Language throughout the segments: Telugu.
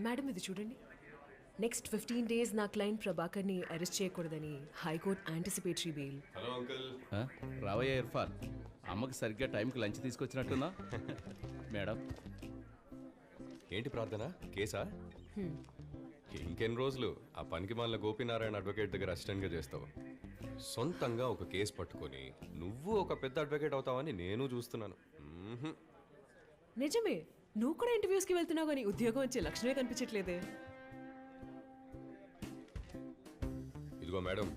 మేడం ఇది చూడండి. నెక్స్ట్ 15 days నా క్లయింట్ ప్రభాకర్ని అరెస్ట్ చేయకూడదని high court anticipatory bail. Hello uncle. రావయ్య ఇర్ఫాన్, అమ్మకి సరిగ్గా టైంకి లంచ్ తీసుకొచ్చినట్టున్నా. మేడం ఏంటి ప్రార్థన, కేసా? ఇంకెన్ని రోజులు ఆ పనికి మాలిన గోపీనారాయణ అడ్వకేట్ దగ్గర అసిస్టెంట్గా చేస్తావు? సొంతంగా ఒక కేసు పట్టుకొని నువ్వు ఒక పెద్ద అడ్వకేట్ అవుతావని నేను చూస్తున్నాను. నిజమే, నువ్వు కూడా ఇంటర్వ్యూస్కి వెళ్తున్నావు కానీ ఉద్యోగం వచ్చే లక్షణమే కనిపించట్లేదే. ఇదిగో మేడం,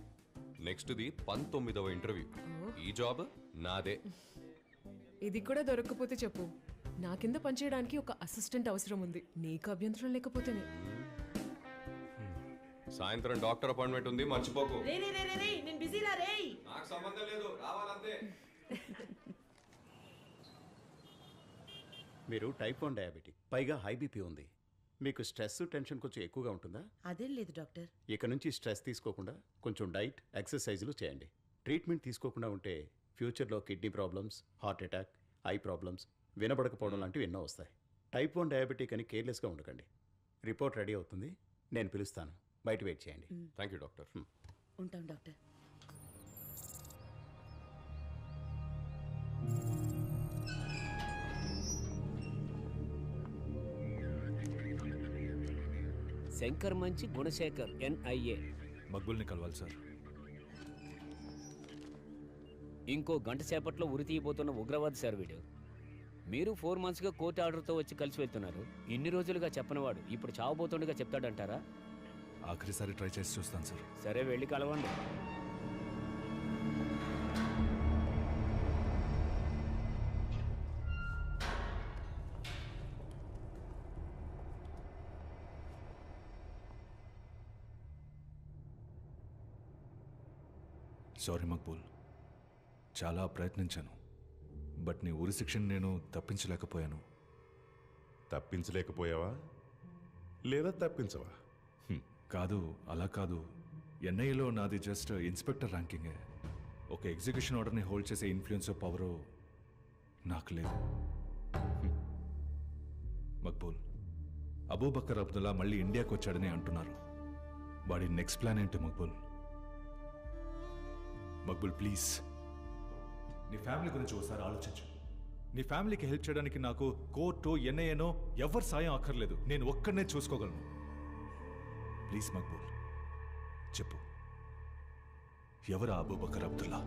నెక్స్ట్ది 19వ ఇంటర్వ్యూ. ఈ జాబ్ నాదే. ఇది కూడా దొరక్కపోతే చెప్పు, నా కింద పనిచేయడానికి ఒక అసిస్టెంట్ అవసరం ఉంది. నీకు అభ్యంతరం లేకపోతేనే. సాయంత్రం డాక్టర్ అపాయింట్మెంట్ ఉంది, మర్చిపోకు. నేను బిజీలా రే. నాకు సంబంధం లేదు, రావాలంతే. మీరు టైప్ 1 డయాబెటిక్, పైగా హై బీపీ ఉంది. మీకు స్ట్రెస్, టెన్షన్ కొంచెం ఎక్కువగా ఉంటుందా? అదేం లేదు డాక్టర్. ఇక నుంచి స్ట్రెస్ తీసుకోకుండా కొంచెం డైట్, ఎక్సర్సైజులు చేయండి. ట్రీట్మెంట్ తీసుకోకుండా ఉంటే ఫ్యూచర్లో kidney problems, heart attack, eye problems, వినబడకపోవడం లాంటివి ఎన్నో వస్తాయి. టైప్ 1 డయాబెటిక్ అని కేర్లెస్గా ఉండకండి. రిపోర్ట్ రెడీ అవుతుంది, నేను పిలుస్తాను, బయట వెయిట్ చేయండి. Thank you doctor. ఉంటాం డాక్టర్. శంకర్ మంచి గుణశేఖర్ NIA. మక్బుల్ని కలవాలి సార్. ఇంకో గంట సేపట్లో ఉరి తీయబోతున్న ఉగ్రవాది సార్ వీడు. మీరు 4 monthsగా కోర్టు ఆర్డర్తో వచ్చి కలిసి వెళ్తున్నారు. ఇన్ని రోజులుగా చెప్పనివాడు ఇప్పుడు చావబోతుండగా చెప్తాడంటారా? ఆఖరిసారి ట్రై చేసి చూస్తాను సార్. సరే వెళ్ళి కలవండి. సారీ మక్బూల్, చాలా ప్రయత్నించాను, బట్ నీ ఉరి శిక్షను నేను తప్పించలేకపోయాను. తప్పించలేకపోయావా లేదా తప్పించవా? కాదు, అలా కాదు. NIAలో నాది జస్ట్ ఇన్స్పెక్టర్ ర్యాంకింగే. ఒక ఎగ్జిక్యూషన్ ఆర్డర్ని హోల్డ్ చేసే ఇన్ఫ్లుయెన్స్ పవరు నాకు లేదు. మక్బూల్, అబూబకర్ అబ్దుల్లా మళ్ళీ ఇండియాకి వచ్చాడని అంటున్నారు. వాడి నెక్స్ట్ ప్లాన్ ఏంటి మక్బూల్? మక్బుల్ ప్లీజ్, నీ ఫ్యామిలీ గురించి ఒకసారి ఆలోచించు. నీ ఫ్యామిలీకి హెల్ప్ చేయడానికి నాకు కోర్టు, NIAనో ఎవరి సాయం అక్కర్లేదు. నేను ఒక్కడనే చూసుకోగలను. ప్లీజ్ మక్బుల్, చెప్పు, ఎవరా అబూబకర్ అబ్దుల్లా?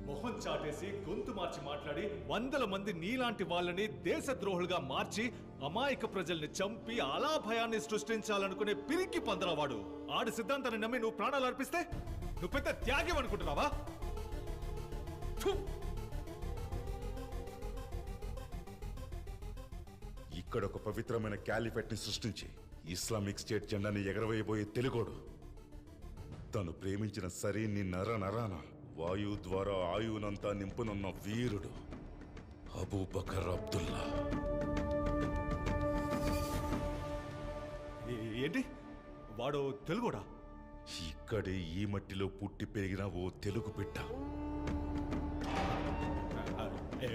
మొహం చాటేసి గొంతు మార్చి మాట్లాడి 100 మంది నీలాంటి వాళ్ళని దేశద్రోహులుగా మార్చి అమాయక ప్రజల్ని చంపి అలా భయాన్ని సృష్టించాలనుకునే పిరికి పందరవాడు. ఆడి సిద్ధాంతాన్ని నమ్మి నువ్వు ప్రాణాలు అర్పిస్తే నువ్వు పెద్ద త్యాగం అనుకుంటున్నావా? ఇక్కడ ఒక పవిత్రమైన క్యాలిఫెట్ ని సృష్టించి ఇస్లామిక్ స్టేట్ జెండాని ఎగరవేయబోయే తెలుగోడు, తను ప్రేమించిన సరీని నరాన వాయువు ద్వారా ఆయువునంతా నింపునున్న వీరుడు అబూబకర్ అబ్దుల్లా. ఏంటి వాడు తెలుగుడా? ఇక్కడే ఈ మట్టిలో పుట్టి పెరిగిన ఓ తెలుగు బిడ్డ.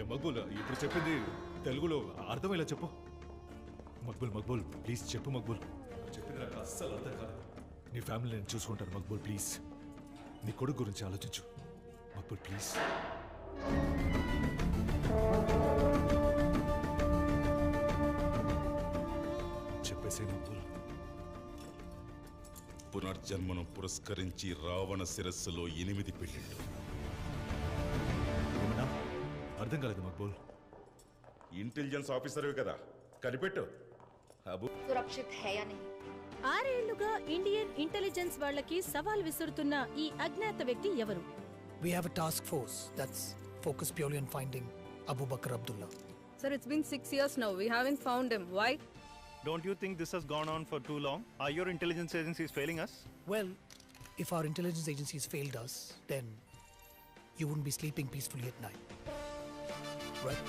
మక్బూల్, ఇప్పుడు చెప్పింది తెలుగులో అర్థమయ్యేలా చెప్పు. మక్బూల్ ప్లీజ్ చెప్పు. మక్బూల్, చెప్పింది నాకు అస్సలు అర్థం కాదు. నీ ఫ్యామిలీ నేను చూసుకుంటాను మక్బూల్. ప్లీజ్ నీ కొడుకు గురించి ఆలోచించు మక్బూల్, ప్లీజ్. చెప్పేసే మక్బూల్. పునర్జన్మను పురస్కరించి రావణ శిరస్సులో 8 పెళ్ళిళ్ళు. అర్థం కాలేదు మక్బూల్. ఇంటెలిజెన్స్ ఆఫీసర్వే కదా, కనిపెట్టు. సురక్షిత్ హై అని 6 ఏళ్లుగా ఇండియన్ ఇంటెలిజెన్స్ వాళ్ళకి సవాల్ విసురుతున్న ఈ అజ్ఞాత వ్యక్తి ఎవరు? We have a task force that's focused purely on finding Abubakar Abdullah. Sir, it's been 6 years now. We haven't found him. Why? Don't you think this has gone on for too long? Are your intelligence agencies failing us? Well, if our intelligence agencies failed us, then you wouldn't be sleeping peacefully at night. Right?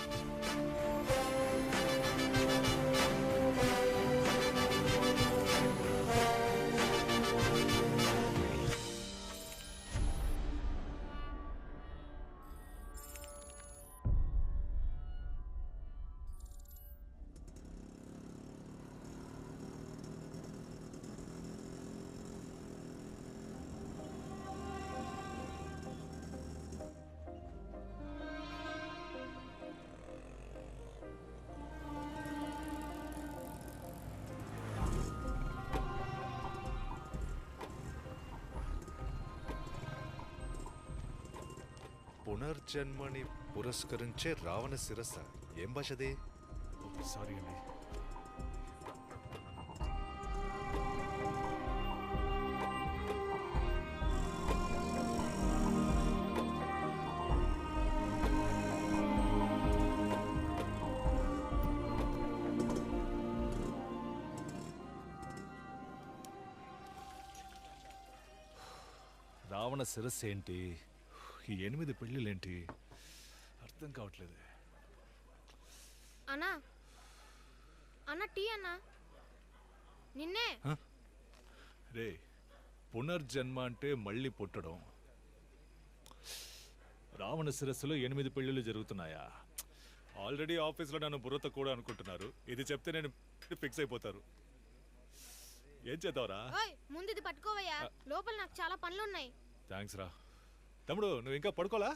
పునర్జన్మని పురస్కరించే Ravana శిరస్స. ఏం భాషది? సారీ అండి. రావణ శిరస్సు ఏంటి? ఈ 8 పెళ్ళిళ్ళేంటి? అర్థం కావట్లేదు. అన్నా అన్న టీ అన్నా నిన్నే. రే, పునర్జన్మ అంటే మళ్ళీ పుట్టడం. రావణ శిరస్సులో 8 పెళ్ళిళ్ళు జరుగుతున్నాయా? ఆల్రెడీ ఆఫీస్లో నన్ను బుర్రత కూడా అనుకుంటున్నారు. ఇది చెప్తే నేను ఫిక్స్ అయిపోతారు. ఏం చేద్దావురా? ఓయ్ ముందు ఇది పట్టుకోవయ్యా, లోపల నాకు చాలా పనులు ఉన్నాయి. థ్యాంక్స్ రా. తమ్ముడు, నువ్వు ఇంకా పడుకోలా?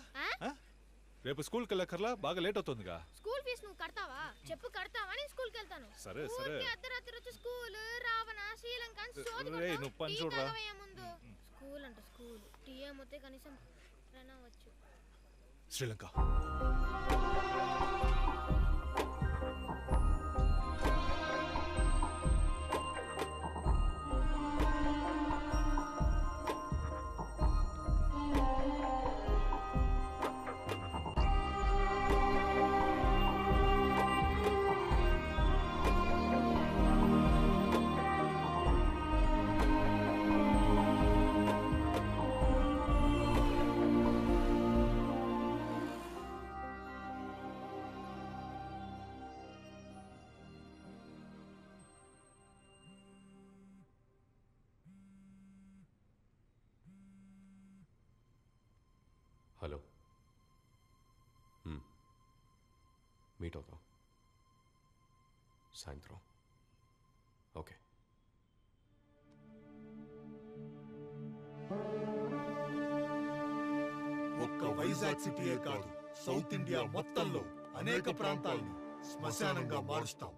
రేపు స్కూల్కి వెళ్ళక్కర్లా? బాగా లేట్ అవుతుందిగా. స్కూల్ ఫీజు నువ్వు కడతావా? చెప్పు కడతావా? నేను స్కూల్కి వెళ్తాను. సరే సరే. అర్ధరాత్రి వచ్చి స్కూల్ రావణ శ్రీలంక నువ్వు పని చూడరా. ముందు స్కూల్ అంట స్కూల్ టీ ఏమొస్తే కనీసం వచ్చు. శ్రీలంక. హలో, మీట్ అవుతాం సాయంత్రం. ఓకే. ఒక్క వైజాగ్ సిటీయే కాదు, సౌత్ ఇండియా మొత్తంలో అనేక ప్రాంతాలను శ్మశానంగా మారుస్తాం.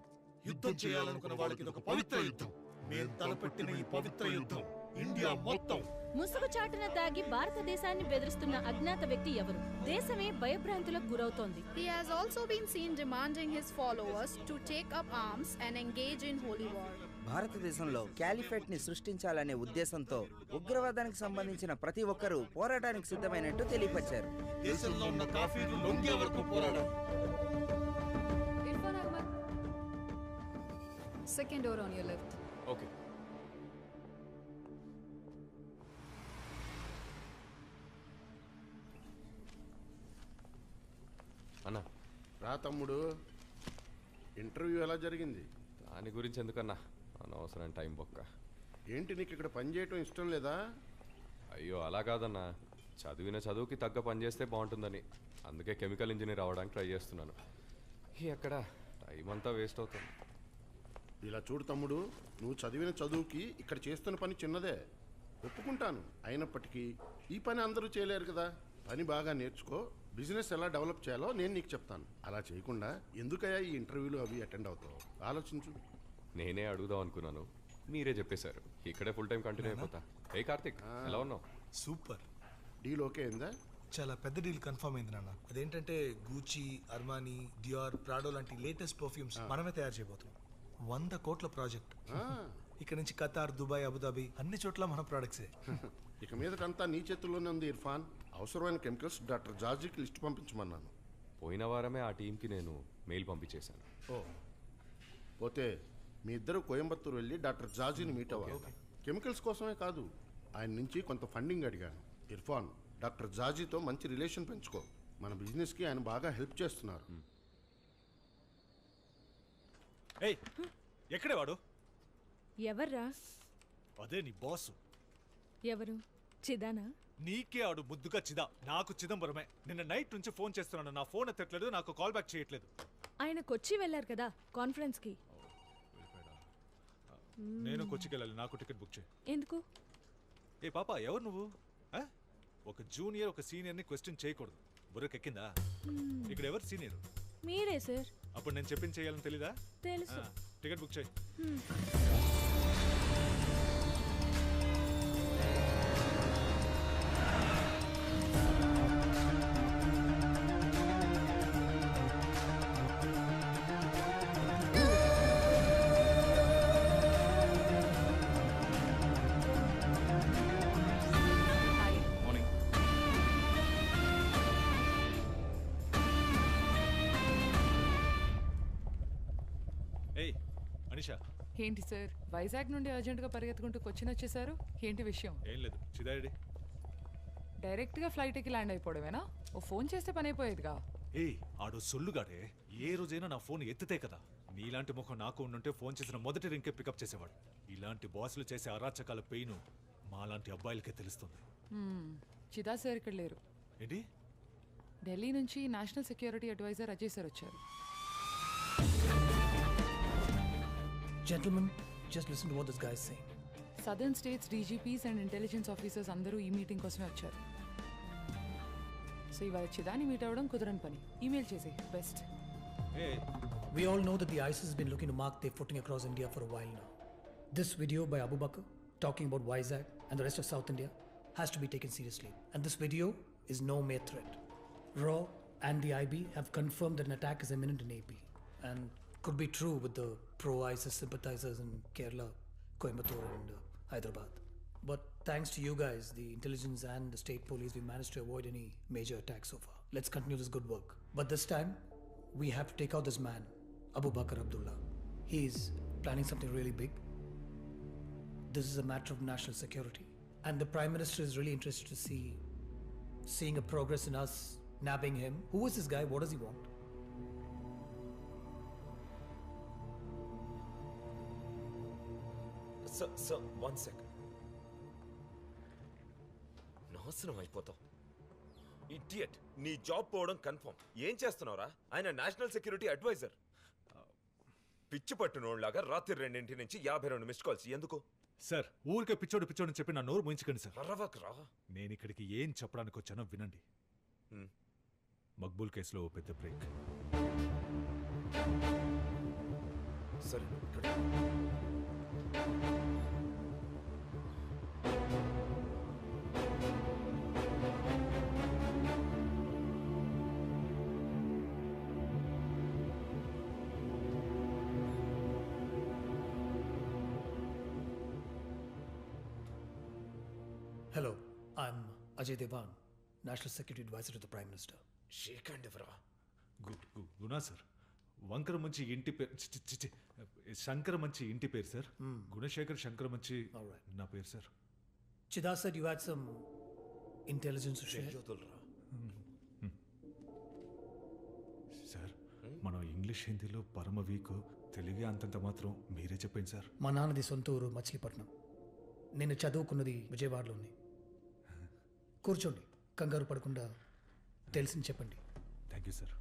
యుద్ధం చేయాలనుకున్న వాళ్ళకి ఇది ఒక పవిత్ర యుద్ధం. మేము తలపెట్టిన ఈ పవిత్ర యుద్ధం ఇండియా మొత్తం. ముసుగు చాటున దాగి భారతదేశాన్ని బెదిరిస్తున్న అజ్ఞాత వ్యక్తి ఎవరు? దేశమే భయభ్రాంతులకు గురవుతోంది. He has also been seen demanding his followers to take up arms and engage in holy war. భారతదేశంలో క్యాలిఫేట్ ని సృష్టించాలనే ఉద్దేశంతో ఉగ్రవాదానికి సంబంధించిన ప్రతి ఒక్కరూ పోరాటానికి సిద్ధమైనట్టు తెలియపరిచారు. దేశంలో ఉన్న కాఫీలు లొంగే వరకు పోరాడాలి. Irfan Ahmed, second door on your left. Okay. అన్నా. రా తమ్ముడు, ఇంటర్వ్యూ ఎలా జరిగింది? దాని గురించి ఎందుకన్నా, అనవసరం టైం బొక్క. ఏంటి నీకు ఇక్కడ పని చేయటం ఇష్టం లేదా? అయ్యో అలా కాదన్నా, చదివిన చదువుకి తగ్గ పని చేస్తే బాగుంటుందని అందుకే కెమికల్ ఇంజనీర్ అవ్వడానికి ట్రై చేస్తున్నాను. ఎక్కడ టైం అంతా వేస్ట్ అవుతుంది. ఇలా చూడు తమ్ముడు, నువ్వు చదివిన చదువుకి ఇక్కడ చేస్తున్న పని చిన్నదే, ఒప్పుకుంటాను. అయినప్పటికీ ఈ పని అందరూ చేయలేరు కదా. పని బాగా నేర్చుకో, బిజినెస్ ఎలా డెవలప్ చేయాలో నేను నీకు చెప్తాను. అలా చేయకుండా ఎందుకయ్యా ఈ ఇంటర్వ్యూలు అవి అటెండ్ అవుతావు? ఆలోచించు. నేనే అడుగుదాం అనుకున్నాను, మీరే చెప్పేశారు. ఇక్కడే ఫుల్ టైం కంటిన్యూ అయిపోతా. ఏ కార్తిక్, ఎలా ఉన్నావు? సూపర్. డీల్ ఓకే అయిందా? చాలా పెద్ద డీల్ కన్ఫర్మ్ అయింది నాన్న. అదేంటంటే గూచి, అర్మానీ, డియార్, ప్రాడో లాంటి లేటెస్ట్ పర్ఫ్యూమ్స్ మనమే తయారు చేయబోతున్నాం. 100 కోట్ల ప్రాజెక్ట్. ఇక్కడ నుంచి ఖతార్, దుబాయ్, అబుదాబి అన్ని చోట్ల మన ప్రోడక్ట్సే. ఇక మీదటంతా నీ చేతుల్లోనే ఉంది ఇర్ఫాన్. అవసరమైన కెమికల్స్ డాక్టర్ జార్జీకి లిస్ట్ పంపించమన్నాను. పోయిన వారమే ఆ టీంకి నేను మెయిల్ పంపించేశాను. ఓ, పోతే మీ ఇద్దరు కోయంబత్తూరు వెళ్ళి డాక్టర్ జార్జీని మీట్ అవ్వాలి. కెమికల్స్ కోసమే కాదు, ఆయన నుంచి కొంత ఫండింగ్ అడిగాను. ఇర్ఫాన్, డాక్టర్ జార్జీతో మంచి రిలేషన్ పెంచుకో. మన బిజినెస్కి ఆయన బాగా హెల్ప్ చేస్తున్నారు. ఏయ్, ఎక్కడే వాడు? ఎవర్రా? అదే నీ బాస్. ఎవరు? చిదానా? నీకే ఆడు ముద్దుగా చిదా, నాకు చిదంబరమే. నిన్న నైట్ నుంచి ఫోన్ చేస్తున్నాను, నా ఫోన్ ఎత్తట్లేదు, నాకు కాల్ బ్యాక్ చేయట్లేదు. ఆయన కొచ్చి వెళ్ళారు కదా కాన్ఫరెన్స్ కి. నేను కొచ్చికి వెళ్ళాలి, నాకు టికెట్ బుక్ చేయి. ఎందుకు? ఏ పాప, ఎవరు నువ్వు? ఒక జూనియర్ ఒక సీనియర్ని క్వశ్చన్ చేయకూడదు. బుర్రకెక్కిందా? ఇక్కడ ఎవరు సీనియర్? మీరే సార్. అప్పుడు నేను చెప్పింది చేయాలని తెలీదా? తెలుసు. టికెట్ బుక్ చేయి. ఏయ్ అనిషా. ఏంటి సార్ వైజాగ్ నుండి అర్జెంటుగా పరిగెత్తుకుంటూ కొచ్చిన్ వచ్చేసారు? ఏంటి విషయం? ఏం లేదు చిదారెడ్డి. డైరెక్ట్గా ఫ్లైట్ ఎక్కి ల్యాండ్ అయిపోవడమేనా? ఓ ఫోన్ చేస్తే పని అయిపోయేదిగా. ఏయ్ ఆడు సొల్లుగాడే. ఏ రోజైనా నా ఫోన్ ఎత్తితే కదా. నీలాంటి ముఖం నాకు ఉండుంటే ఫోన్ చేసిన మొదటి రింకే పికప్ చేసేవాడు. ఇలాంటి బాసులు చేసే అరాచకాల పెయిన్ మాలాంటి అబ్బాయిలకే తెలుస్తుంది. చిదా సార్ ఇక్కడ లేరు. ఏంటి? ఢిల్లీ నుంచి national security advisor Ajay sir వచ్చారు. Gentlemen, just listen to what this guy is saying. Southern states DGP's and intelligence officers అందరూ ఈ మీటింగ్ కోసమే వచ్చారు. సో ఇవాళ చిదాని మీట్ అవ్వడం కుదరని పని. ఈమెయిల్ చేసి best. We all know that the ISIS has been looking to mark their footing across India for a while now. This video by Abu Bakr talking about Vizag and the rest of South India has to be taken seriously. And this video is no mere threat. RAW and the IB have confirmed that an attack is imminent in AP and could be true with the pro-ISIS sympathizers in Kerala, Coimbatore and Hyderabad. But thanks to you guys, the intelligence and the state police, we managed to avoid any major attacks so far. Let's continue this good work. But this time, we have to take out this man, Abu Bakr Abdullah. He's planning something really big. This is a matter of national security. And the Prime Minister is really interested to seeing a progress in us nabbing him. Who is this guy? What does he want? Sir, 1 second. నాశనం అయిపోతావు. ఇడియట్. నీ జాబ్ పోవడం కన్ఫర్మ్. ఏం చేస్తున్నావురా? ఆయన నేషనల్ సెక్యూరిటీ అడ్వైజర్. పిచ్చి పట్టునోళ్ళలాగా రాత్రి 2 నుంచి 52 మిస్డ్ కాల్స్ ఎందుకు? సార్ ఊరికే పిచ్చోడు పిచ్చోడు చెప్పి నా నోరు మూయించకండి సార్. అరవకరా. నేను ఇక్కడికి ఏం చెప్పడానికి వచ్చానో వినండి. మక్బూల్ కేసులో ఓ పెద్ద బ్రేక్. సరే ఇక్కడ Hello, I'm Ajay Devan, National Security Advisor to the Prime Minister. Shake hand ఎవరా? గునా సార్. వంకర మంచి ఇంటి పేరు శంకర మంచి ఇంటి పేరు సార్. గుణశేఖర్ శంకర మంచి నా పేరు sir. Chida said you had some intelligence to share. Sir మనం ఇంగ్లీష్ హిందీలో పరమ వీక్. తెలుగు అంతంత మాత్రం మీరే చెప్పండి సార్. మా నాన్నది సొంత ఊరు మచిలీపట్నం. నేను చదువుకున్నది విజయవాడలోని. కూర్చోండి, కంగారు పడకుండా తెలిసింది చెప్పండి. Thank you sir.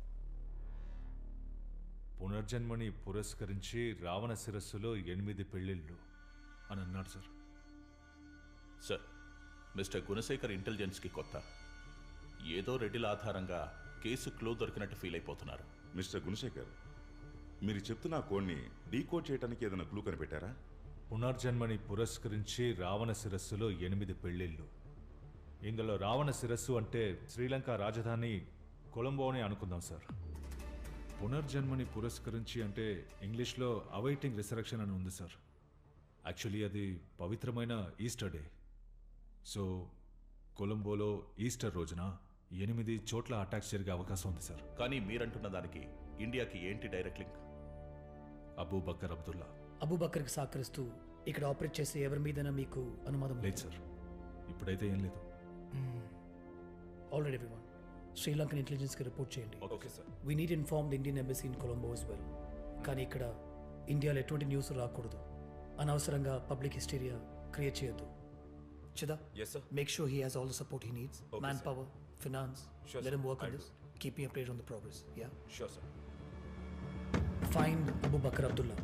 పునర్జన్మని పురస్కరించి రావణ శిరస్సులో 8 పెళ్ళిళ్ళు అని అన్నాడు సార్. సార్, మిస్టర్ గుణశేఖర్ ఇంటెలిజెన్స్కి కొత్త. ఏదో రెడ్డిల ఆధారంగా కేసు క్లూ దొరికినట్టు ఫీల్ అయిపోతున్నారు. మిస్టర్ గుణశేఖర్, మీరు చెప్తున్న కోడ్ని డీకోడ్ చేయడానికి ఏదైనా క్లూ కనిపెట్టారా? పునర్జన్మని పురస్కరించి రావణ శిరస్సులో 8 పెళ్ళిళ్ళు. ఇందులో రావణ శిరస్సు అంటే శ్రీలంక రాజధాని కొలంబో అని అనుకుందాం సార్. పునర్జన్మని పురస్కరించి అంటే ఇంగ్లీష్లో అవైటింగ్ రిసరెక్షన్ అని ఉంది సార్. యాక్చువల్లీ అది పవిత్రమైన ఈస్టర్ డే. సో కొలంబోలో ఈస్టర్ రోజున 8 చోట్ల అటాక్స్ జరిగే అవకాశం ఉంది సార్. కానీ మీరంటున్న దానికి ఇండియాకి ఏంటి డైరెక్ట్ లింక్? అబూ బకర్ అబ్దుల్లా. అబూ బకర్కి సహకరిస్తూ ఇక్కడ ఆపరేట్ చేసే ఎవరి మీదైనా మీకు అనుమానం లేదు సార్. ఇప్పుడైతే ఏం లేదు. ఆల్రెడీ ఎవ్రీవన్ శ్రీలంకన్ ఇంటెలిజెన్స్కి రిపోర్ట్ చేయండి. Okay sir. We need inform the Indian embassy in Colombo as well. కానీ ఇక్కడ ఇండియాలో ఎటువంటి న్యూస్ రాకూడదు. అనవసరంగా పబ్లిక్ హిస్టీరియా క్రియేట్ చేయొద్దు. Chida, yes sir. Make sure he has all the support he needs. Okay, manpower, finance. Sure, Let sir. him work on I'll this. Keep me updated on the progress. Yeah. Sure sir. Find Abu Bakr Abdullah.